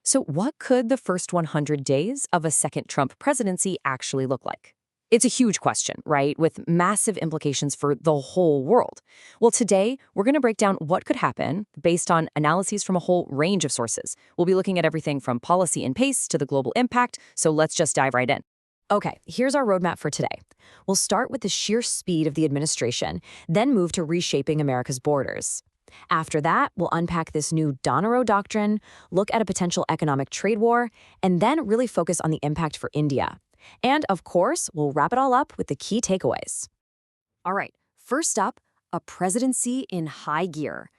So what could the first 100 days of a second Trump presidency actually look like? It's a huge question, right? With massive implications for the whole world. Well, today, we're going to break down what could happen based on analyses from a whole range of sources. We'll be looking at everything from policy and pace to the global impact, so let's just dive right in. Okay, here's our roadmap for today. We'll start with the sheer speed of the administration, then move to reshaping America's borders. After that, we'll unpack this new Donero Doctrine, look at a potential economic trade war, and then really focus on the impact for India. And of course, we'll wrap it all up with the key takeaways. All right, first up, a presidency in high gear.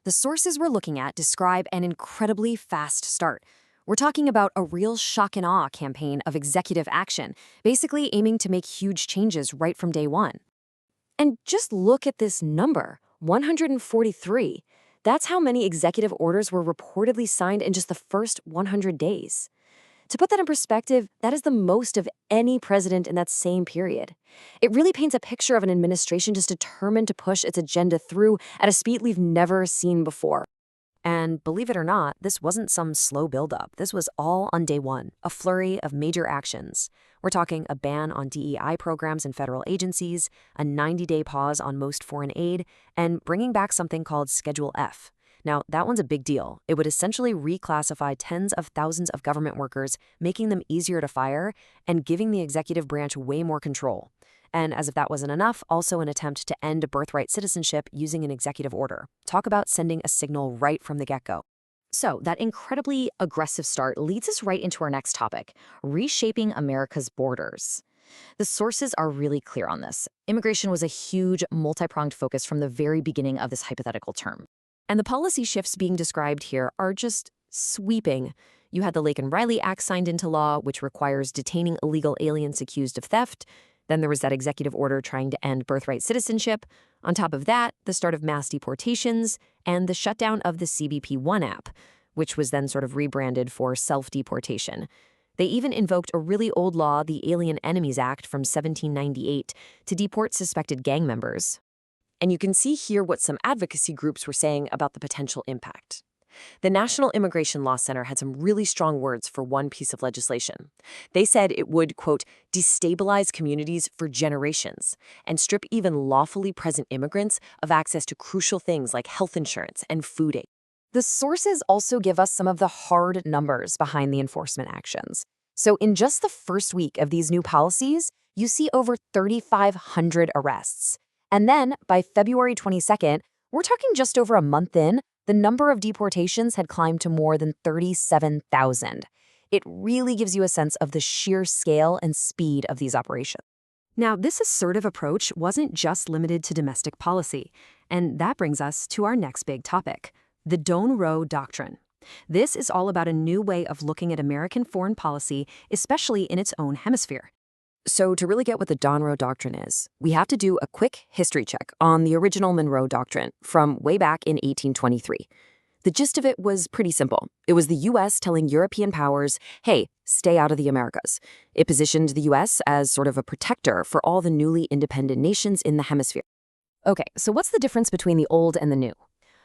The sources we're looking at describe an incredibly fast start. We're talking about a real shock and awe campaign of executive action, basically aiming to make huge changes right from day one. And just look at this number, 143. That's how many executive orders were reportedly signed in just the first 100 days. To put that in perspective, that is the most of any president in that same period. It really paints a picture of an administration just determined to push its agenda through at a speed we've never seen before. And believe it or not, this wasn't some slow buildup. This was all on day one, a flurry of major actions. We're talking a ban on DEI programs in federal agencies, a 90-day pause on most foreign aid, and bringing back something called Schedule F. Now, that one's a big deal. It would essentially reclassify tens of thousands of government workers, making them easier to fire and giving the executive branch way more control. And as if that wasn't enough, also an attempt to end birthright citizenship using an executive order. Talk about sending a signal right from the get-go. So that incredibly aggressive start leads us right into our next topic, reshaping America's borders. The sources are really clear on this. Immigration was a huge, multi-pronged focus from the very beginning of this hypothetical term. And the policy shifts being described here are just sweeping. You had the Laken-Riley Act signed into law, which requires detaining illegal aliens accused of theft. Then there was that executive order trying to end birthright citizenship. On top of that, the start of mass deportations and the shutdown of the CBP One app, which was then sort of rebranded for self-deportation. They even invoked a really old law, the Alien Enemies Act from 1798, to deport suspected gang members. And you can see here what some advocacy groups were saying about the potential impact. The National Immigration Law Center had some really strong words for one piece of legislation. They said it would, quote, destabilize communities for generations and strip even lawfully present immigrants of access to crucial things like health insurance and food aid. The sources also give us some of the hard numbers behind the enforcement actions. So in just the first week of these new policies, you see over 3,500 arrests. And then, by February 22nd, we're talking just over a month in, the number of deportations had climbed to more than 37,000. It really gives you a sense of the sheer scale and speed of these operations. Now, this assertive approach wasn't just limited to domestic policy, and that brings us to our next big topic, the Donero Doctrine. This is all about a new way of looking at American foreign policy, especially in its own hemisphere. So to really get what the Donero Doctrine is, we have to do a quick history check on the original Monroe Doctrine from way back in 1823. The gist of it was pretty simple. It was the U.S. telling European powers, hey, stay out of the Americas. It positioned the U.S. as sort of a protector for all the newly independent nations in the hemisphere. Okay, so what's the difference between the old and the new?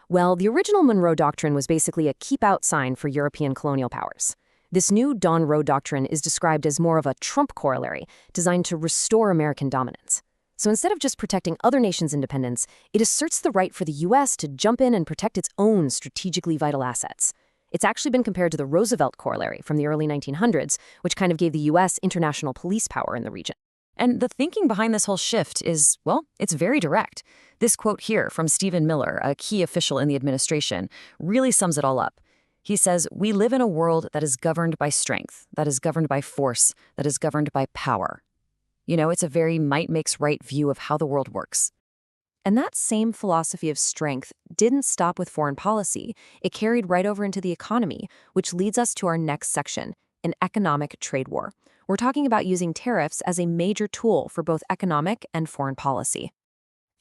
Well, the original Monroe Doctrine was basically a keep-out sign for European colonial powers. This new Donero Doctrine is described as more of a Trump corollary, designed to restore American dominance. So instead of just protecting other nations' independence, it asserts the right for the U.S. to jump in and protect its own strategically vital assets. It's actually been compared to the Roosevelt corollary from the early 1900s, which kind of gave the U.S. international police power in the region. And the thinking behind this whole shift is, well, it's very direct. This quote here from Stephen Miller, a key official in the administration, really sums it all up. He says, we live in a world that is governed by strength, that is governed by force, that is governed by power. You know, it's a very might makes right view of how the world works. And that same philosophy of strength didn't stop with foreign policy. It carried right over into the economy, which leads us to our next section, an economic trade war. We're talking about using tariffs as a major tool for both economic and foreign policy.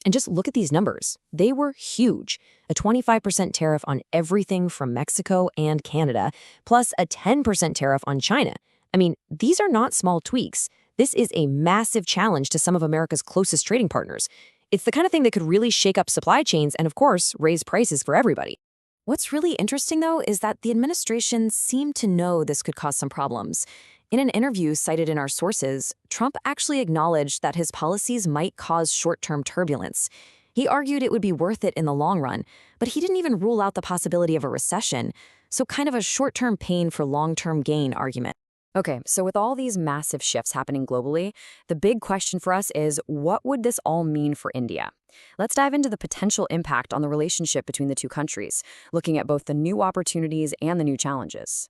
And just look at these numbers. They were huge. A 25% tariff on everything from Mexico and Canada, plus a 10% tariff on China. I mean, these are not small tweaks. This is a massive challenge to some of America's closest trading partners. It's the kind of thing that could really shake up supply chains and, of course, raise prices for everybody. What's really interesting, though, is that the administration seemed to know this could cause some problems. In an interview cited in our sources, Trump actually acknowledged that his policies might cause short-term turbulence. He argued it would be worth it in the long run, but he didn't even rule out the possibility of a recession, so kind of a short-term pain for long-term gain argument. Okay, so with all these massive shifts happening globally, the big question for us is, what would this all mean for India? Let's dive into the potential impact on the relationship between the two countries, looking at both the new opportunities and the new challenges.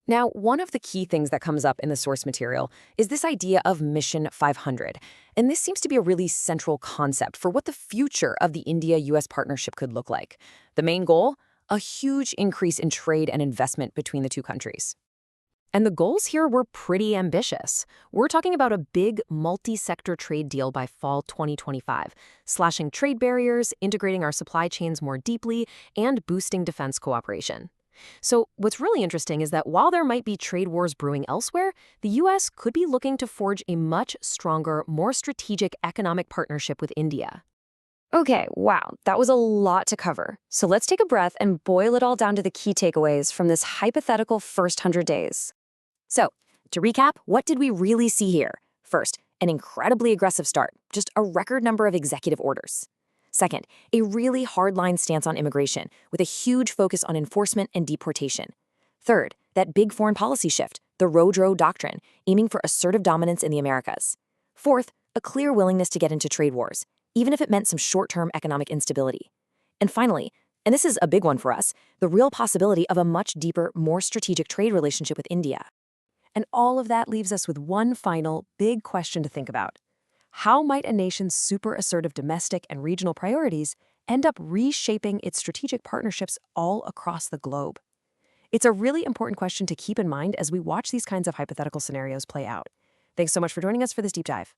Now, one of the key things that comes up in the source material is this idea of Mission 500. And this seems to be a really central concept for what the future of the India-US partnership could look like. The main goal? A huge increase in trade and investment between the two countries. And the goals here were pretty ambitious. We're talking about a big multi-sector trade deal by fall 2025, slashing trade barriers, integrating our supply chains more deeply, and boosting defense cooperation. So what's really interesting is that while there might be trade wars brewing elsewhere, the U.S. could be looking to forge a much stronger, more strategic economic partnership with India. Okay, wow, that was a lot to cover. So let's take a breath and boil it all down to the key takeaways from this hypothetical first 100 days. So, to recap, what did we really see here? First, an incredibly aggressive start, just a record number of executive orders. Second, a really hardline stance on immigration, with a huge focus on enforcement and deportation. Third, that big foreign policy shift, the Rodro Doctrine, aiming for assertive dominance in the Americas. Fourth, a clear willingness to get into trade wars, even if it meant some short-term economic instability. And finally, and this is a big one for us, the real possibility of a much deeper, more strategic trade relationship with India. And all of that leaves us with one final, big question to think about. How might a nation's super assertive domestic and regional priorities end up reshaping its strategic partnerships all across the globe? It's a really important question to keep in mind as we watch these kinds of hypothetical scenarios play out. Thanks so much for joining us for this deep dive.